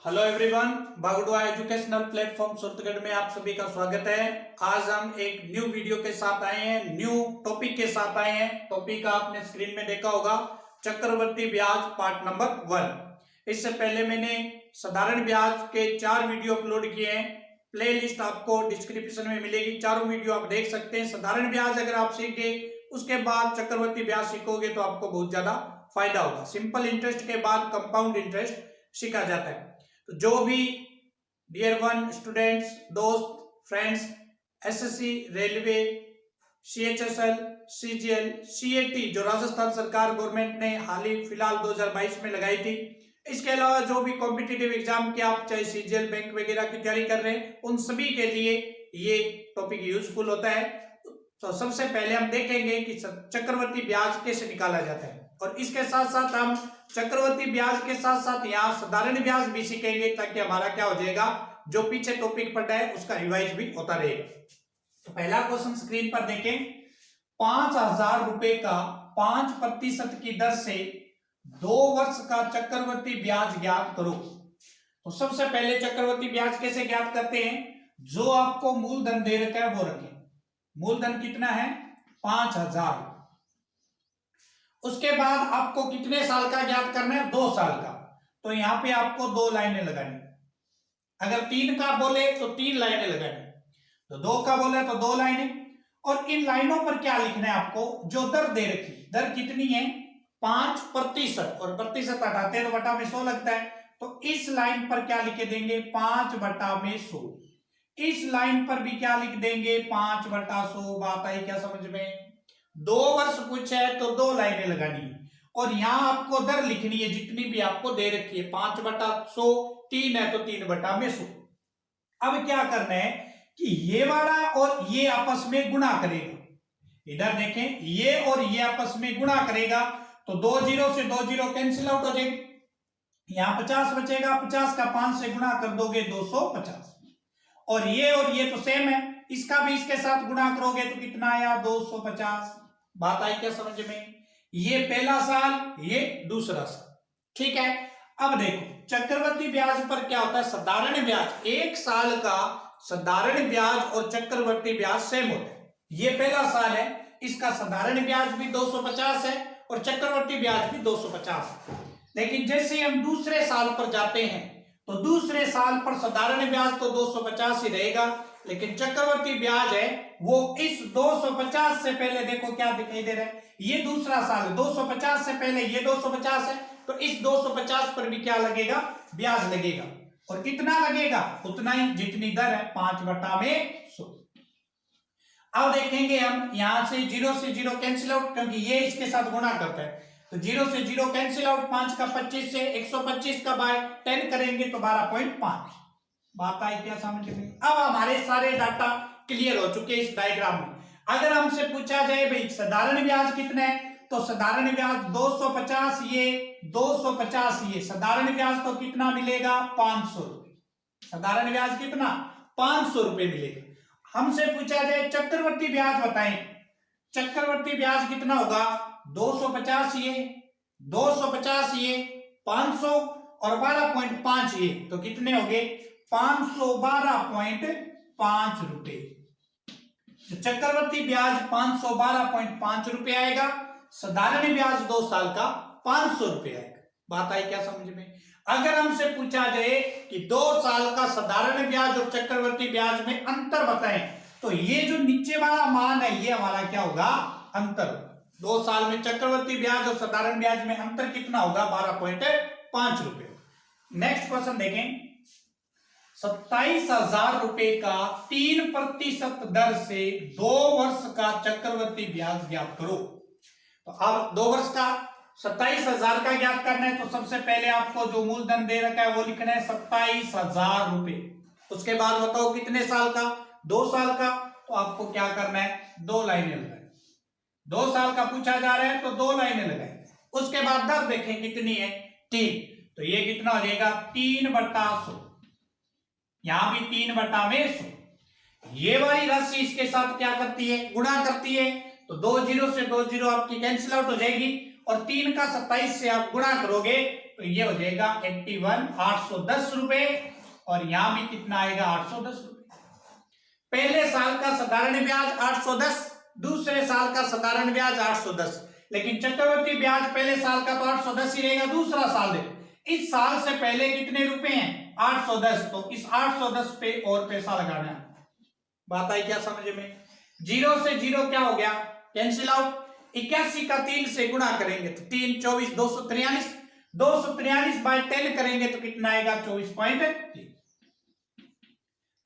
Hello everyone, Bagdua educational platform Suratgarh में आप सभी का स्वागत है। आज हम एक न्यू वीडियो के साथ आए हैं, न्यू टॉपिक के साथ आए हैं। टॉपिक आपने स्क्रीन में देखा होगा, चक्रवर्ती ब्याज पार्ट नंबर 1। इससे पहले मैंने साधारण ब्याज के 4 वीडियो अपलोड किए हैं। प्लेलिस्ट आपको डिस्क्रिप्शन में मिलेगी, चारों वीडियो आप देख सकते हैं। साधारण ब्याज अगर आप सीख गए, उसके बाद चक्रवर्ती ब्याज सीखोगे तो आपको बहुत ज्यादा फायदा होगा। सिंपल इंटरेस्ट के बाद कंपाउंड इंटरेस्ट सीखा जाता है। तो जो भी डियर वन स्टूडेंट्स, दोस्त, friends, SSC, railway, CHSL, CGL, CAT जो राजस्थान सरकार गवर्नमेंट ने हाल ही फिलहाल 2022 में लगाई थी, इसके अलावा जो भी कॉम्पिटिटिव एग्जाम के आप चाहे सीजीएल बैंक वगैरह की तैयारी कर रहे हैं, उन सभी के लिए ये टॉपिक यूजफुल होता है। तो सबसे पहले हम देखेंगे कि चक्रवर्ती ब्याज कैसे निकाला जाता है, और इसके साथ साथ हम चक्रवर्ती ब्याज के साथ साथ यहाँ साधारण ब्याज भी सीखेंगे, ताकि हमारा क्या हो जाएगा, जो पीछे टॉपिक पढ़ा है उसका रिवाइज भी होता रहेगा। तो पहला क्वेश्चन स्क्रीन पर देखें, 5,000 रुपए का 5% की दर से 2 वर्ष का चक्रवर्ती ब्याज ज्ञात करो। तो सबसे पहले चक्रवर्ती ब्याज कैसे ज्ञात करते हैं, जो आपको मूलधन दे रखा है वो रखें। मूलधन कितना है, 5,000। उसके बाद आपको कितने साल का ज्ञात करना है, 2 साल का। तो यहां पे आपको 2 लाइनें लगानी। अगर 3 का बोले तो 3 लाइनें लगानी, तो 2 का बोले तो 2 लाइनें। और इन लाइनों पर क्या लिखना है आपको, जो दर दे रखी, दर कितनी है 5%, और प्रतिशत हटाते हैं तो बटा में 100 लगता है। तो इस लाइन पर क्या लिखे देंगे, 5/100। इस लाइन पर भी क्या लिख देंगे, 5/100। बात आई क्या समझ में? 2 वर्ष पूछा है तो 2 लाइनें लगानी है, और यहां आपको दर लिखनी है जितनी भी आपको दे रखी है। 5/100, 3 है तो 3/100। अब क्या करना है कि ये वाला और ये आपस में गुणा करेगा। इधर देखें, ये और ये आपस में गुणा करेगा, तो 2 0 से 2 0 कैंसिल आउट हो जाएगी। यहां 50 बचेगा, 50 का 5 से गुणा कर दोगे 250। और ये तो सेम है, इसका भी इसके साथ गुणा करोगे तो कितना आया, 250। बात आई क्या समझ में? ये पहला साल, ये दूसरा साल, ठीक है। अब देखो चक्रवर्ती ब्याज पर क्या होता है, साधारण ब्याज। 1 साल का साधारण ब्याज और चक्रवर्ती ब्याज सेम होता है। ये पहला साल है, इसका साधारण ब्याज भी 250 है और चक्रवर्ती ब्याज भी 250 है। लेकिन जैसे हम दूसरे साल पर जाते हैं, तो दूसरे साल पर साधारण ब्याज तो 250 ही रहेगा, लेकिन चक्रवर्ती ब्याज है वो इस 250 से पहले, देखो क्या दिखाई दे रहा है, ये दूसरा साल, 250 से पहले ये 250 है, तो इस 250 पर भी क्या लगेगा, ब्याज लगेगा। और कितना लगेगा, उतना ही जितनी दर है, 5/100। अब देखेंगे हम, यहां से 0 से 0 कैंसिल आउट, क्योंकि ये इसके साथ गुणा करता है, तो 0 से 0 कैंसिल आउट। 5 का 25 से 125 का बाय 10 करेंगे तो 12.5। बात आई क्या समझ में? अब हमारे सारे डाटा क्लियर हो चुके इस डायग्राम में। अगर हमसे पूछा जाए भाई साधारण ब्याज कितना है, तो साधारण ब्याज 250, ये 250, ये साधारण ब्याज तो कितना मिलेगा, 500 रुपए। साधारण ब्याज कितना, 500 रुपए मिलेगा। हमसे पूछा जाए चक्रवर्ती ब्याज बताएं, चक्रवर्ती ब्याज कितना होगा, 250 ये, 250 ये, 500 और 12.5 ये, तो कितने हो गए, 512.5 रुपए। तो चक्रवर्ती ब्याज 512.5 रुपए आएगा, साधारण ब्याज 2 साल का 500 रुपए आएगा। बात आई क्या समझ में? अगर हमसे पूछा जाए कि 2 साल का साधारण ब्याज और चक्रवर्ती ब्याज में अंतर बताएं, तो ये जो नीचे वाला मान है ये हमारा क्या होगा, अंतर। 2 साल में चक्रवर्ती ब्याज और साधारण ब्याज में अंतर कितना होगा, 12.5 रुपए। नेक्स्ट क्वेश्चन देखें, 27,000 रुपए का 3% दर से 2 वर्ष का चक्रवर्ती ब्याज ज्ञात करो। तो अब 2 वर्ष का 27,000 का ज्ञात करना है, तो सबसे पहले आपको जो मूलधन दे रखा है वो लिखना है 27,000 रुपए। उसके बाद बताओ कितने साल का, 2 साल का। तो आपको क्या करना है, 2 लाइनें लगाए। 2 साल का पूछा जा रहा है तो 2 लाइनें लगाए। उसके बाद दर देखें कितनी है, 3, तो ये कितना हो जाएगा, 3/100। यहां भी 3/100। ये वाली राशि इसके साथ क्या करती है, गुणा करती है, तो 2 0 से 2 0 आपकी कैंसिल आउट हो जाएगी, और 3 का 27 से आप गुणा करोगे तो ये हो जाएगा 81,810 रुपए, और यहां भी कितना आएगा 810 रुपए। पहले साल का साधारण ब्याज 810, दूसरे साल का साधारण ब्याज 810, लेकिन चक्रवृद्धि ब्याज पहले साल का तो 810 ही रहेगा। दूसरा साल देखो, इस साल से पहले कितने रुपए हैं 810, तो इस 810 पे और पैसा लगाना है। बात आई क्या समझ में? जीरो से जीरो क्या हो गया, कैंसिल आउट। 81 का 3 से गुणा करेंगे तो 3 24 243, 243 बाय 10 करेंगे तो कितना आएगा 24.3।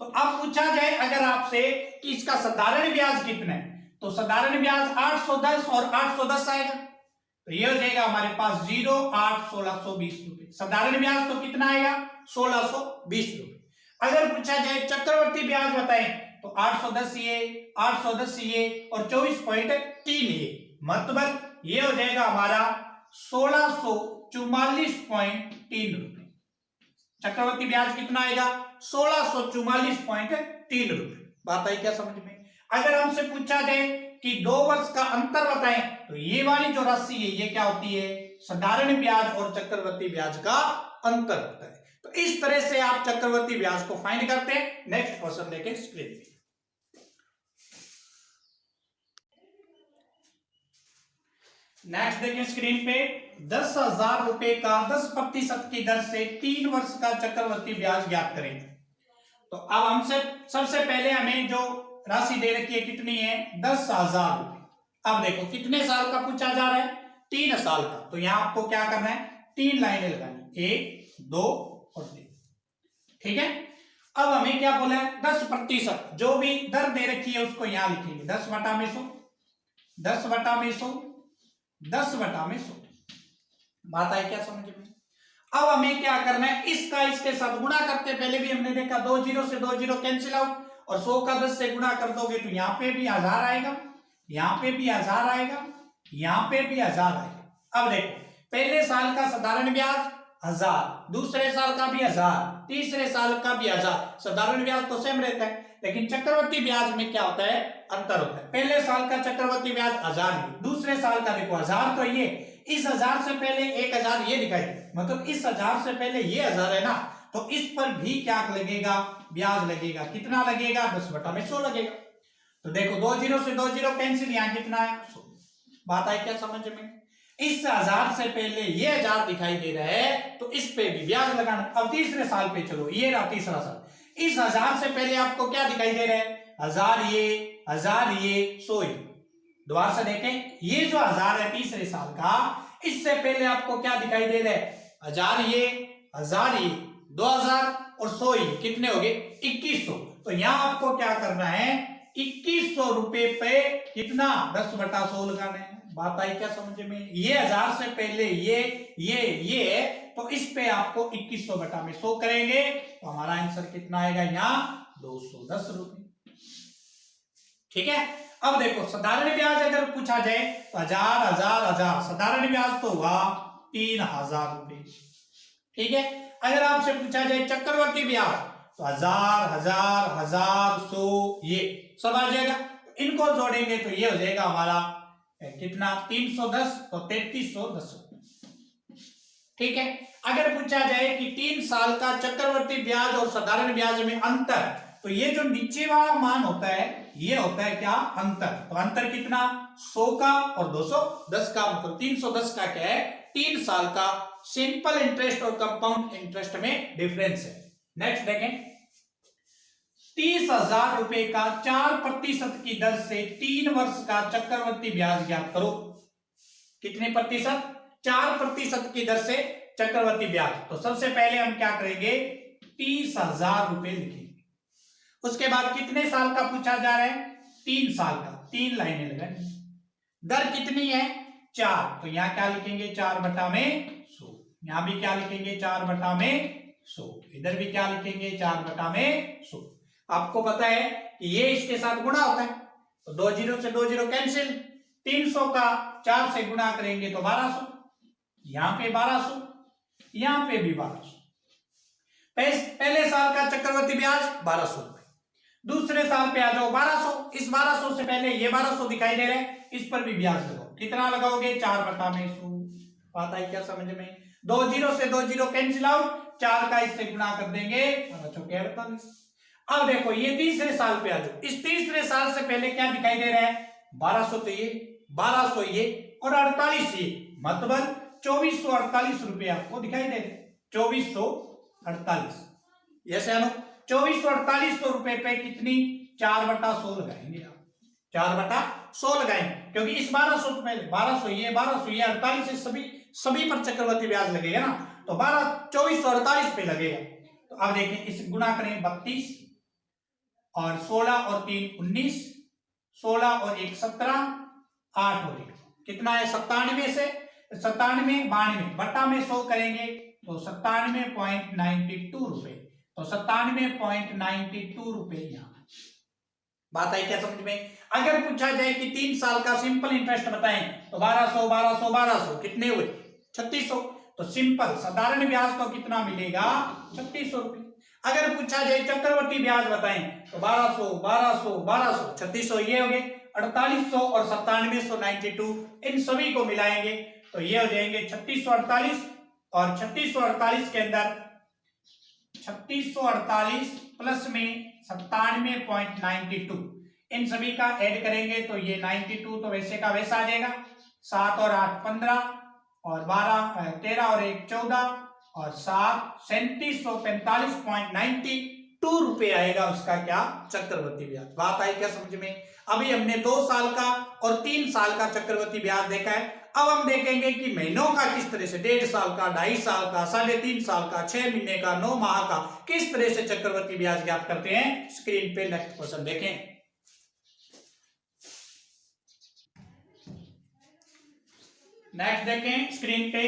तो अब पूछा जाए अगर आपसे कि इसका साधारण ब्याज कितना है, तो साधारण ब्याज 810 और 810 आएगा, तो ये हो जाएगा हमारे पास 0 8 1620 रुपए। साधारण ब्याज तो कितना आएगा 1620 रुपए। अगर पूछा जाए चक्रवर्ती ब्याज बताएं तो 810 ये 810 ये और 24.3 ये, मतलब ये हो जाएगा हमारा 1644.3 रुपए। चक्रवर्ती ब्याज कितना आएगा 1644.3 रुपए। बात आई क्या समझ में? अगर हमसे पूछा जाए कि 2 वर्ष का अंतर बताएं तो ये वाली जो राशि है ये क्या होती है, साधारण ब्याज और चक्रवर्ती ब्याज का अंतर होता है। तो इस तरह से आप चक्रवर्ती ब्याज को फाइंड करते हैं। नेक्स्ट क्वेश्चन देखें स्क्रीन पे। नेक्स्ट देखें स्क्रीन पे, 10,000 रुपए का 10% की दर से 3 वर्ष का चक्रवर्ती ब्याज ज्ञात करें। तो अब हमसे सबसे पहले हमें जो राशि दे रखी है कितनी है 10,000 रुपए। अब देखो कितने साल का पूछा जा रहा है 3 साल का, तो यहां आपको क्या करना है 3 लाइनें लगानी, 1 2 और 3। ठीक है, अब हमें क्या बोला है 10%, जो भी दर दे रखी है उसको यहां लिखेंगे 10 बटा में 100, 10 बटा में 100, 10 बटा में 100। बात आई क्या समझ में? अब हमें क्या करना है, इसका इसके साथ गुणा करते, पहले भी हमने देखा 2 जीरो से 2 जीरो कैंसिल आउट, और 100 का 10 से गुणा कर दोगे तो यहां पे भी 1000 आएगा, यहां पे भी 1000 आएगा, यहां पे भी 1000 आएगा। अब देखो पहले साल का साधारण ब्याज 1000, दूसरे साल का भी 1000, तीसरे साल का भी 1000। साधारण ब्याज तो सेम रहता है, लेकिन चक्रवर्ती ब्याज में क्या होता है अंतर होता है। पहले साल का चक्रवर्ती ब्याज 1000, दूसरे साल का देखो 1000, तो ये इस 1000 से पहले 1000 ये दिखाई, मतलब इस 1000 से पहले ये 1000 है ना, तो इस पर भी क्या लगेगा ब्याज लगेगा। कितना लगेगा 10 बटा में 100 लगेगा। तो देखो 2 जीरो से 2 जीरो कैंसिल, यहां कितना है 100। बात आई क्या समझ में? इस 1000 से पहले ये 1000 दिखाई दे रहा है तो इस पे भी ब्याज लगाना। अब तीसरे साल पे चलो, ये रहा तीसरा साल, इस 1000 से पहले आपको क्या दिखाई दे रहा है 1000 ये 100 ये। दोबारा से देखें, ये जो 1000 है तीसरे साल का, इससे पहले आपको क्या दिखाई दे रहा है 1000 ये 2000 और 100 ये, कितने हो गए 2100। तो यहां आपको क्या करना है 2100 रुपए पे कितना 10 बटा 100 लगाना है। बात आई क्या समझ में? ये 1000 से पहले ये तो इस पे आपको 2100 बटा में 100 करेंगे तो हमारा आंसर कितना आएगा यहाँ 210 रुपए। ठीक है, अब देखो साधारण ब्याज अगर पूछा जाए तो 1000 साधारण ब्याज तो हुआ 3000 रुपए। ठीक है, अगर आपसे पूछा जाए चक्रवर्ती ब्याज तो 1000 100 ये सब आ जाएगा, इनको जोड़ेंगे तो ये हो जाएगा हमारा कितना 310 तो 3310। ठीक है, अगर पूछा जाए कि 3 साल का चक्रवर्ती ब्याज और साधारण ब्याज में अंतर, तो ये जो नीचे वाला मान होता है ये होता है क्या अंतर। तो अंतर कितना 100 का और 210 का, मतलब 310 का क्या है 3 साल का सिंपल इंटरेस्ट और कंपाउंड इंटरेस्ट में डिफरेंस है। नेक्स्ट देखें, 30,000 रुपए का 4% की दर से 3 वर्ष का चक्रवर्ती ब्याज ज्ञात करो। कितने प्रतिशत 4% की दर से चक्रवर्ती ब्याज। तो सबसे पहले हम क्या करेंगे 30,000 रुपए लिखेंगे, उसके बाद कितने साल का पूछा जा रहा है 3 साल का, 3 लाइनें लगाएंगे। दर कितनी है 4, तो यहां क्या लिखेंगे 4 बटा में 100, यहां भी क्या लिखेंगे 4 बटा में 100, इधर भी क्या लिखेंगे 4 बटा में 100। आपको पता है कि ये इसके साथ गुणा होता है, तो 2 जीरो से 2 जीरो कैंसिल, 300 का 4 से गुणा करेंगे तो 1200, यहां पे 1200, यहां पे भी 1200। पहले साल का चक्रवर्ती ब्याज 1200 रुपए, दूसरे साल पे आ जाओ 1200, इस 1200 से पहले ये 1200 दिखाई दे रहे हैं, इस पर भी ब्याज लगाओ। कितना लगाओगे 4 बटा में 100। बात आई क्या समझ में? दो जीरो से दो जीरो कैंसिल आउट, 4 का इससे गुणा कर देंगे 48। अब देखो ये तीसरे साल पे आ जाओ। इस तीसरे साल से पहले क्या दिखाई दे रहा है? 1200 तो ये, 1200 ये और 48 ये, मतलब 2448 रुपए आपको दिखाई दे रहे। 2448, यस या नो? 2448 रुपए पे कितनी 4/100 लगाएंगे आप, 4/100 लगाएंगे, क्योंकि इस 1200 तो पहले 1200 ये 48 से सभी पर चक्रवर्ती ब्याज लगेगा ना, तो 2448 पे लगेगा। तो अब देखें इस गुणा करें 32 और 16 और 3 19, 16 और 1 17, 8 और 1 कितना है 97 से 97 92 बटा में 100 करेंगे तो 97.92 रुपए, तो 97.92 रुपए यहाँ। बात आई क्या समझ में? अगर पूछा जाए कि 3 साल का सिंपल इंटरेस्ट बताएं तो 1200 1200 1200 कितने हुए 3600, तो सिंपल साधारण ब्याज तो कितना मिलेगा 3600 रुपए। अगर पूछा जाए चक्रवर्ती ब्याज बताएं तो 1200 1200 1200 3600 ये हो गए, 4800 और 9792 इन सभी को मिलाएंगे तो ये हो जाएंगे 3648, और 3648 के अंदर 3648 प्लस में 97.92 इन सभी का ऐड करेंगे तो ये 92 तो वैसे का वैसा आ जाएगा, 7 और 8 15 और 12 13 और 1 14 और 7 3745.92 रुपए आएगा उसका क्या चक्रवर्ती ब्याज। बात आई क्या समझ में? अभी हमने 2 साल का और 3 साल का चक्रवर्ती ब्याज देखा है। अब हम देखेंगे कि महीनों का किस तरह से, 1.5 साल का, 2.5 साल का, 3.5 साल का, 6 महीने का, 9 माह का किस तरह से चक्रवर्ती ब्याज ज्ञात करते हैं। स्क्रीन पे नेक्स्ट क्वेश्चन देखें। नेक्स्ट देखें स्क्रीन पे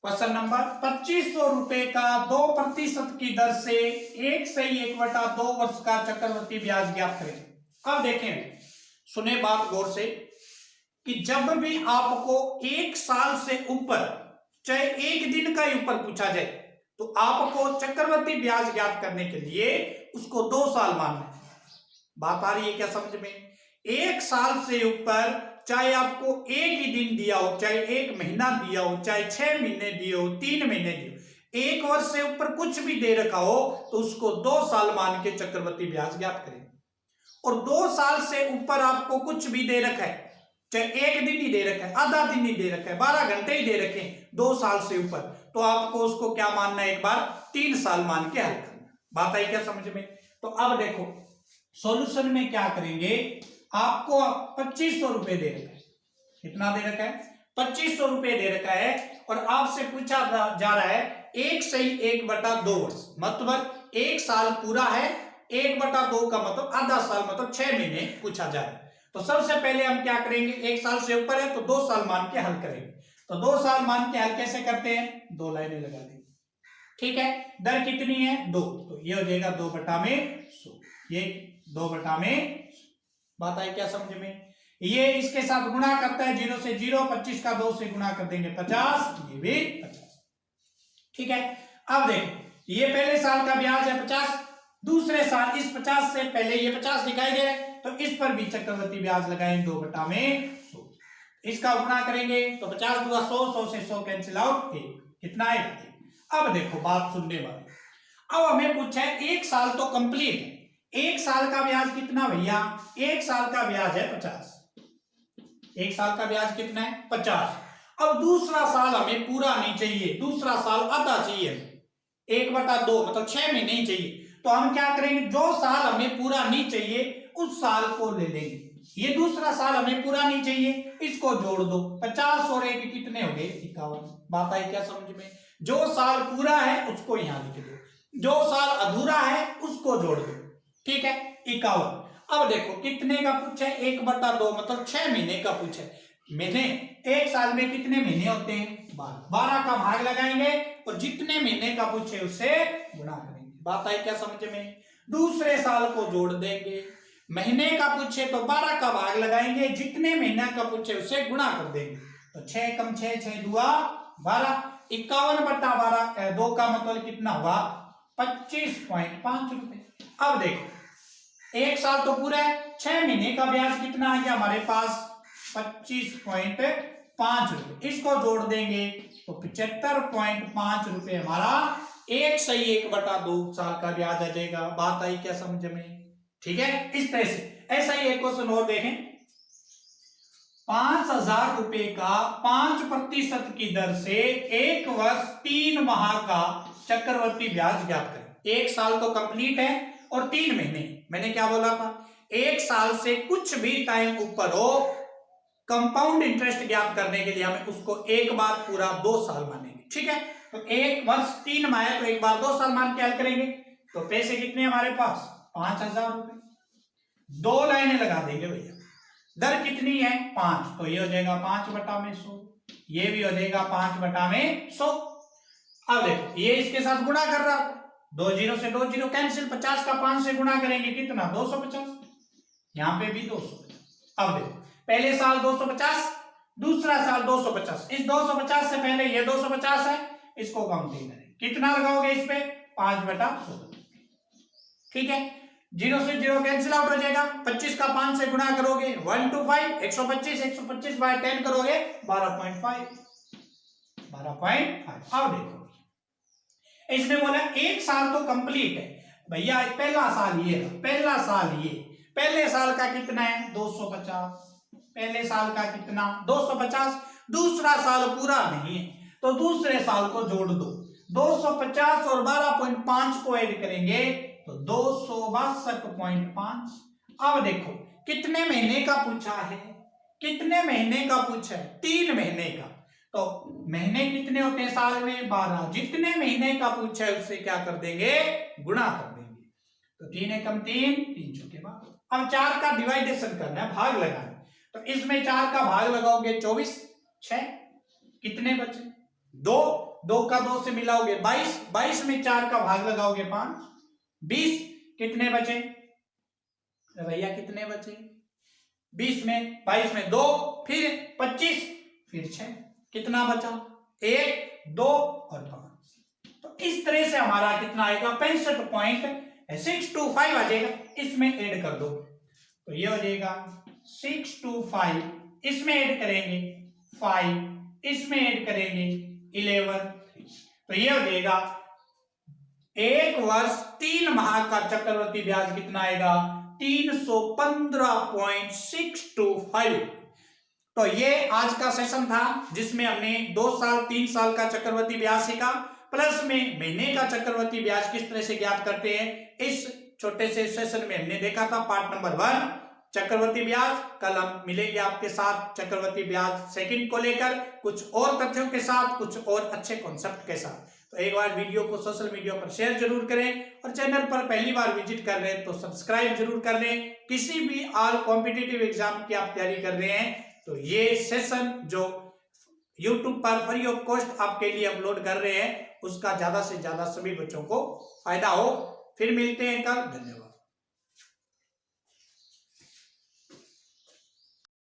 क्वेश्चन नंबर 2500 रुपए का 2% की दर से 1/1/2 वर्ष का चक्रवर्ती ब्याज ज्ञात करें। अब देखें, सुने बात गौर से कि जब भी आपको 1 साल से ऊपर, चाहे 1 दिन का ही ऊपर पूछा जाए, तो आपको चक्रवर्ती ब्याज ज्ञात करने के लिए उसको 2 साल मानना है। बात आ रही है क्या समझ में? 1 साल से ऊपर चाहे आपको 1 ही दिन दिया हो, चाहे 1 महीना दिया हो, चाहे 6 महीने दिए हो, 3 महीने दिए हो, 1 वर्ष से ऊपर कुछ भी दे रखा हो तो उसको 2 साल मान के चक्रवर्ती ब्याज ज्ञात करें। और 2 साल से ऊपर आपको कुछ भी दे रखा है, चाहे 1 दिन ही दे रखा है, आधा दिन ही दे रखा है, 12 घंटे ही दे रखे हैं, 2 साल से ऊपर, तो आपको उसको क्या मानना है, एक बार 3 साल मान के हल करना। बात आई क्या समझ में? तो अब देखो सॉल्यूशन में क्या करेंगे, आपको 2500 रुपए दे रखा है। कितना दे रखा है? 2500 रुपए दे रखा है और आपसे पूछा जा रहा है 1/1/2 वर्ष, मतलब 1 साल पूरा है, 1/2 का मतलब आधा साल, मतलब 6 महीने पूछा जा रहा है। तो सबसे पहले हम क्या करेंगे, 1 साल से ऊपर है तो 2 साल मान के हल करेंगे। तो 2 साल मान के हल कैसे करते हैं, 2 लाइनें लगा देंगे। ठीक है, दर कितनी है 2, तो ये हो जाएगा 2/100, ये 2/100। बात आई क्या समझ में? ये इसके साथ गुणा करता है 0 से 0, 25 का 2 से गुणा कर देंगे 50, ये भी 50। ठीक है, अब देखो ये पहले साल का ब्याज है 50, दूसरे साल इस 50 से पहले ये 50 दिखाई दे रहा है तो इस पर भी चक्रवर्ती ब्याज लगाएं 2/100। इसका गुणा करेंगे तो 50 दूना 100, 100 से 100 कैंसिल आउट, कितना है। अब देखो बात सुनने वाली, अब हमें पूछा है 1 साल तो कंप्लीट है, 1 साल का ब्याज कितना भैया, 1 साल का ब्याज है 50, 1 साल का ब्याज कितना है 50। अब दूसरा साल हमें पूरा नहीं चाहिए, दूसरा साल आधा चाहिए, 1/2 मतलब 6 महीने ही चाहिए। तो हम क्या करेंगे, जो साल हमें पूरा नहीं चाहिए उस साल को ले लेंगे। ये दूसरा साल हमें पूरा नहीं चाहिए, इसको जोड़ दो, 50 और 1 कितने हो गए 51। बात आई क्या समझ में? जो साल पूरा है उसको यहां लिख दो, जो साल अधूरा है उसको जोड़ दो। ठीक है, 51। अब देखो कितने का पूछा है, 1/2 मतलब 6 महीने का पूछा है। महीने 1 साल में कितने महीने होते हैं 12, 12 का भाग लगाएंगे और जितने महीने का पूछे उससे गुणा करेंगे। बात आई क्या समझ में? दूसरे साल को जोड़ देंगे, महीने का पूछे तो 12 का भाग लगाएंगे, जितने महीना का पूछे उससे गुणा कर देंगे। तो 6 कम 6, 6 दूआ 12, 51/12, 2 का मतलब कितना हुआ 25.5 रुपए। अब देखो 1 साल तो पूरा है, 6 महीने का ब्याज कितना आ गया हमारे पास 25.5 ₹5। इसको जोड़ देंगे तो 75.5 रुपए हमारा 1/1/2 साल का ब्याज आ जाएगा। बात आई क्या समझ में? ठीक है, इस तरह से। ऐसा ही एक क्वेश्चन और देखें, 5,000 रुपए का 5% की दर से 1 वर्ष 3 माह का चक्रवर्ती ब्याज ज्ञात करें। 1 साल तो कंप्लीट है और 3 महीने, मैंने क्या बोला था, 1 साल से कुछ भी टाइम ऊपर हो, कंपाउंड इंटरेस्ट ज्ञात करने के लिए हमें उसको एक बार पूरा 2 साल मानेंगे। ठीक है, तो 1 वर्ष 3 माह है तो एक बार 2 साल मान के हल करेंगे। तो पैसे कितने हमारे पास? 5,000 रुपए। 2 लाइनें लगा देंगे भैया। दर कितनी है? 5, तो ये हो जाएगा 5/100, ये भी हो जाएगा 5/100। अब देखो, ये इसके साथ गुणा कर रहा था, 2 जीरो से 2 जीरो कैंसिल, 50 का 5 से गुणा करेंगे कितना? 250। यहां पे भी 250। अब देखो, पहले साल 250, दूसरा साल 250। इस 250 से पहले ये 250 है, इसको काउंटिंग करें। कितना लगाओगे इस पे? 5/100। ठीक है, 0 से 0 कैंसिल आउट हो जाएगा। 25 का 5 से गुणा करोगे 1 to 5, 125, 125 बाय 10 करोगे 12.5। अब देखो, इसने बोला 1 साल तो कंप्लीट है भैया, पहला साल ये रहा, पहला साल ये, पहले साल का कितना है? 250। पहले साल का कितना? 250। दूसरा साल पूरा नहीं है तो दूसरे साल को जोड़ दो, 250 और 12.5 को ऐड करेंगे तो 262.5। अब देखो, कितने महीने का पूछा है? कितने महीने का पूछा है? 3 महीने का। तो महीने कितने होते हैं साल में? 12। जितने महीने का पूछा है उससे क्या कर देंगे? गुणा कर देंगे। तो 3 एकम 3, 3 चौके 12। अब 4 का डिवाइडेशन करना है, भाग लगाना है। तो इसमें 4 का भाग लगाओगे 24, 6, कितने बचे? 2, 2 का 2 से मिलाओगे 22, 22 में 4 का भाग लगाओगे 5, 20, कितने बचे भैया? कितने बचे? 20 में 22 में 2, फिर 25, फिर 6, कितना बचा? 1, 2 और 5। तो इस तरह से हमारा कितना आएगा? 65.625 आ जाएगा। इसमें ऐड कर दो तो ये हो जाएगा 625, इसमें ऐड करेंगे 5, इसमें ऐड करेंगे 11, तो ये हो जाएगा 1 वर्ष 3 माह का चक्रवर्ती ब्याज कितना आएगा? 315.625। तो ये आज का सेशन था जिसमें हमने 2 साल 3 साल का चक्रवर्ती ब्याज सीखा, प्लस में महीने का चक्रवर्ती ब्याज किस तरह से ज्ञात करते हैं। इस छोटे से सेशन में हमने देखा था पार्ट नंबर 1 चक्रवर्ती ब्याज। कल हम मिलेंगे आपके साथ चक्रवर्ती ब्याज सेकंड को लेकर कुछ और तथ्यों के साथ, कुछ और अच्छे कॉन्सेप्ट के साथ। तो एक बार वीडियो को सोशल मीडिया पर शेयर जरूर करें और चैनल पर पहली बार विजिट कर रहे हैं तो सब्सक्राइब जरूर कर लें। किसी भी ऑल कॉम्पिटिटिव एग्जाम की आप तैयारी कर रहे हैं तो ये सेशन जो YouTube पर फ्री ऑफ कॉस्ट आपके लिए अपलोड कर रहे हैं उसका ज्यादा से ज्यादा सभी बच्चों को फायदा हो। फिर मिलते हैं कल, धन्यवाद।